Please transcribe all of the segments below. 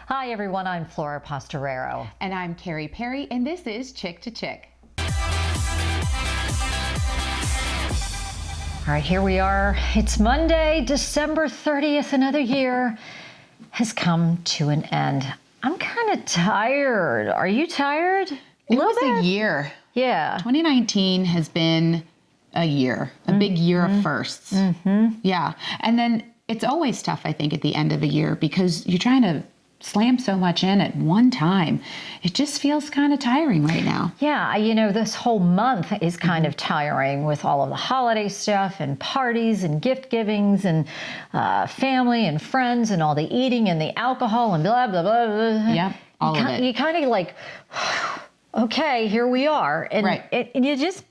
Hi everyone, I'm Flora Pastorero. And I'm Carrie Perry, and this is Chick2Chick. All right, here we are. It's Monday, December 30th. Another year has come to an end. I'm kind of tired. Are you tired? It was a year. Yeah. 2019 has been a year, a big year of firsts. Yeah. And then it's always tough, I think, at the end of a year because you're trying to slam so much in at one time. It just feels kind of tiring right now. Yeah, this whole month is kind of tiring with all of the holiday stuff and parties and gift givings and family and friends and all the eating and the alcohol and blah, blah, blah, blah. Yeah, all of it. You kind of like, okay, here we are. And, right. And you just,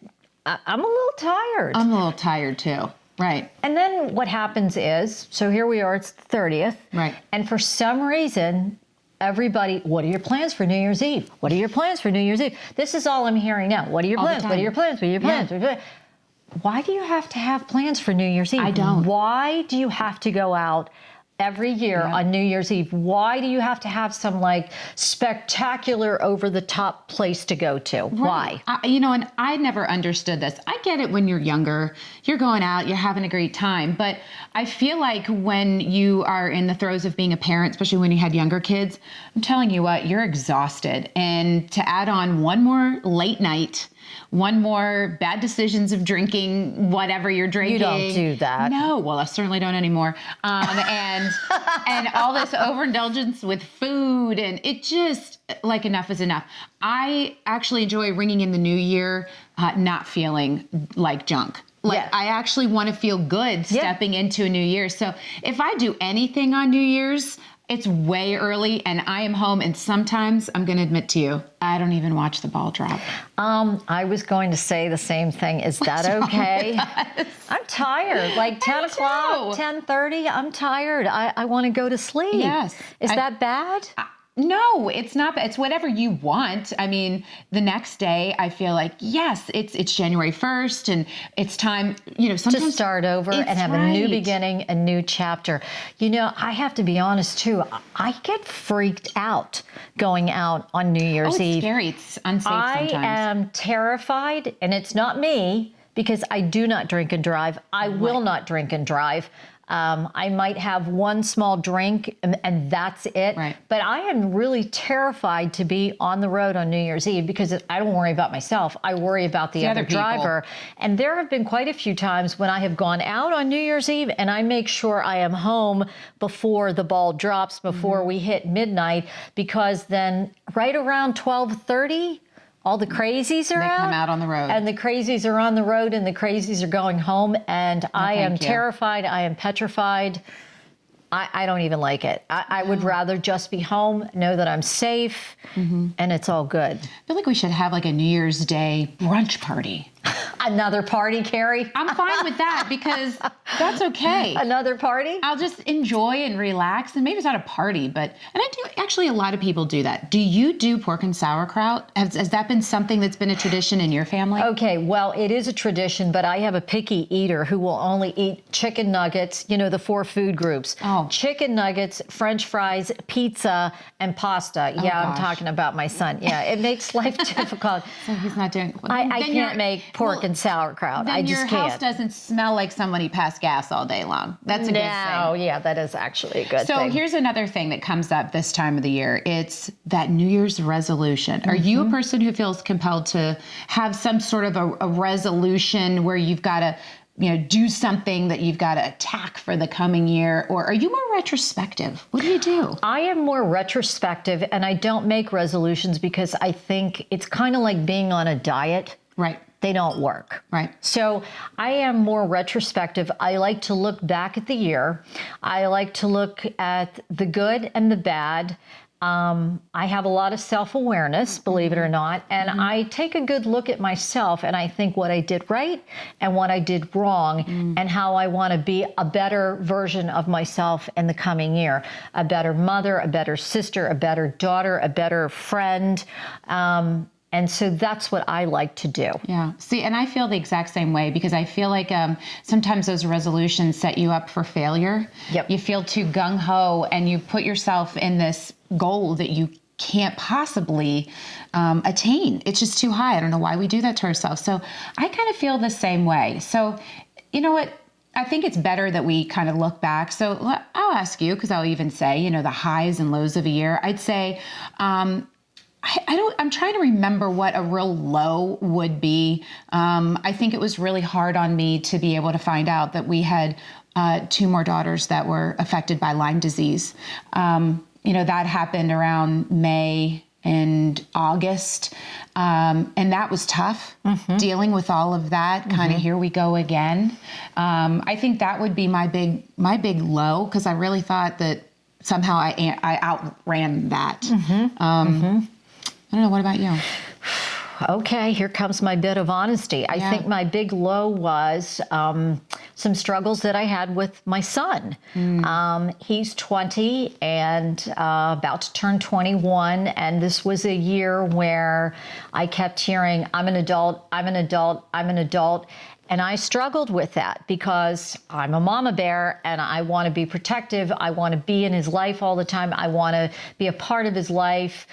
I'm a little tired. I'm a little tired too. Right. And then what happens is, so here we are, it's the 30th. Right. And for some reason, everybody, what are your plans for New Year's Eve? What are your plans for New Year's Eve? This is all I'm hearing now. What are your plans? What are your plans? What are your plans? Yeah. Why do you have to have plans for New Year's Eve? I don't. Why do you have to go out every year on New Year's Eve? Why do you have to have some like spectacular over the top place to go to? Right. Why? And I never understood this. I get it when you're younger, you're going out, you're having a great time. But I feel like when you are in the throes of being a parent, especially when you had younger kids, I'm telling you what, you're exhausted. And to add on one more late night, one more bad decisions of drinking whatever you're drinking. You don't do that. No, well, I certainly don't anymore. And all this overindulgence with food, and it just, like, enough is enough. I actually enjoy ringing in the new year not feeling like junk. I actually want to feel good stepping into a new year. So if I do anything on New Year's, it's way early and I am home, and sometimes I'm going to admit to you, I don't even watch the ball drop. I was going to say the same thing. Is that okay? I'm tired. Like 10 o'clock, 10:30, I'm tired. I want to go to sleep. Yes. Is that bad? No, it's not bad. It's whatever you want. I mean, the next day I feel like, yes, it's January 1st and it's time, sometimes to start over and have a new beginning, a new chapter. I have to be honest too. I get freaked out going out on New Year's Eve. It's scary. It's unsafe sometimes. I am terrified, and it's not me because I do not drink and drive. I will not drink and drive. I might have one small drink and that's it. Right. But I am really terrified to be on the road on New Year's Eve because I don't worry about myself. I worry about the other driver. And there have been quite a few times when I have gone out on New Year's Eve and I make sure I am home before the ball drops, before we hit midnight, because then right around 12:30, all the crazies are out. They come out on the road. And the crazies are on the road and the crazies are going home. And I am terrified. I am petrified. I don't even like it. I would rather just be home, know that I'm safe, and it's all good. I feel like we should have like a New Year's Day brunch party. Another party, Carrie? I'm fine with that because that's okay. Another party? I'll just enjoy and relax. And maybe it's not a party, and I do, actually a lot of people do that. Do you do pork and sauerkraut? Has that been something that's been a tradition in your family? Okay, well, it is a tradition, but I have a picky eater who will only eat chicken nuggets, the 4 food groups. Oh. Chicken nuggets, French fries, pizza, and pasta. Oh, I'm talking about my son. Yeah, it makes life difficult. So he's not doing it. I can't make pork and sauerkraut. I just can't. Your house doesn't smell like somebody passed gas all day long. That's a good thing. Oh, yeah, that is actually a good thing. So here's another thing that comes up this time of the year. It's that New Year's resolution. Are you a person who feels compelled to have some sort of a resolution where you've got to do something that you've got to attack for the coming year? Or are you more retrospective? What do you do? I am more retrospective, and I don't make resolutions because I think it's kind of like being on a diet. Right. They don't work. Right. So I am more retrospective. I like to look back at the year. I like to look at the good and the bad. I have a lot of self-awareness, believe it or not, and I take a good look at myself and I think what I did right and what I did wrong and how I want to be a better version of myself in the coming year. A better mother, a better sister, a better daughter, a better friend. And so that's what I like to do. Yeah. See, and I feel the exact same way because I feel like sometimes those resolutions set you up for failure. Yep. You feel too gung-ho and you put yourself in this goal that you can't possibly attain. It's just too high. I don't know why we do that to ourselves. So I kind of feel the same way. So you know what? I think it's better that we kind of look back. So I'll ask you, because I'll even say, the highs and lows of a year. I'd say, I'm trying to remember what a real low would be. I think it was really hard on me to be able to find out that we had 2 more daughters that were affected by Lyme disease. That happened around May and August. And that was tough, dealing with all of that. Kind of here we go again. I think that would be my big low, because I really thought that somehow I outran that. I don't know. What about you? Okay, here comes my bit of honesty. I think my big low was some struggles that I had with my son. He's 20 and about to turn 21, and this was a year where I kept hearing, I'm an adult, I'm an adult, I'm an adult. And I struggled with that because I'm a mama bear and I want to be protective. I want to be in his life all the time. I want to be a part of his life,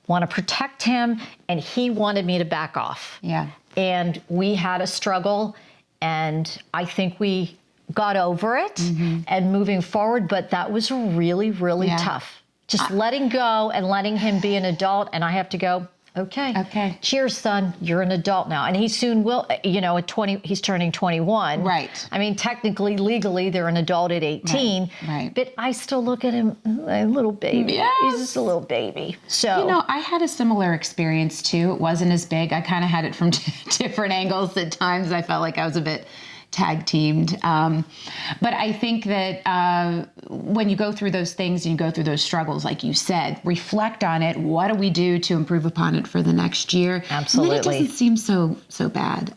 want to protect him, and he wanted me to back off. Yeah. And we had a struggle, and I think we got over it and moving forward, but that was really, really tough. Just letting go and letting him be an adult, and I have to go, okay. Cheers, son. You're an adult now. And he soon will, at 20, he's turning 21. Right. I mean, technically, legally, they're an adult at 18. Right. But I still look at him, a little baby. Yes. He's just a little baby. So, I had a similar experience too. It wasn't as big. I kind of had it from different angles at times. I felt like I was a bit tag teamed. But I think that when you go through those things and you go through those struggles, like you said, reflect on it. What do we do to improve upon it for the next year? Absolutely. And then it doesn't seem so bad.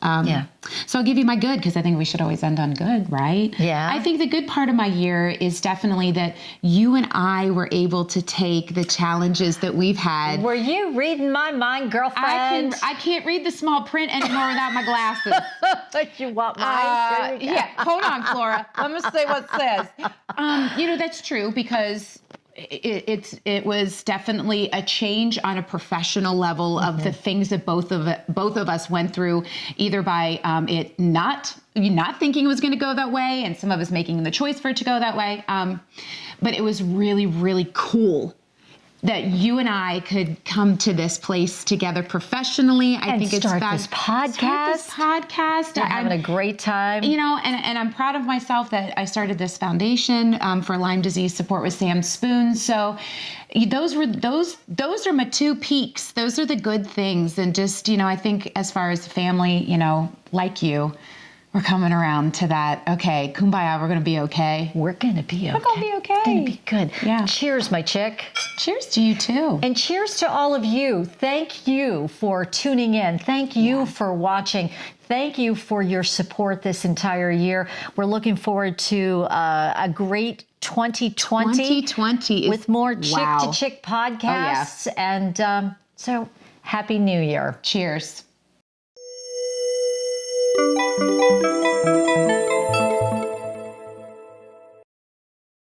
So I'll give you my good, because I think we should always end on good, right? Yeah. I think the good part of my year is definitely that you and I were able to take the challenges that we've had. Were you reading my mind, girlfriend? I can't read the small print anymore without my glasses. But you want mine? Yeah, hold on, Flora. Let me see what it says. That's true, because it was definitely a change on a professional level of the things that both of us went through, either by it not thinking it was going to go that way, and some of us making the choice for it to go that way. But it was really, really cool that you and I could come to this place together professionally. I think it's start this podcast. I'm having a great time. And I'm proud of myself that I started this foundation for Lyme disease support with Sam Spoon. So those are my 2 peaks. Those are the good things. And just, I think as far as family, like you, we're coming around to that. Okay, kumbaya, we're going to be okay. We're going to be okay. We're going to be okay. It's going to be good. Yeah. Cheers, my chick. Cheers to you too. And cheers to all of you. Thank you for tuning in. Thank you for watching. Thank you for your support this entire year. We're looking forward to a great 2020 with more Chick2Chick podcasts. Oh, yeah. And so Happy New Year. Cheers.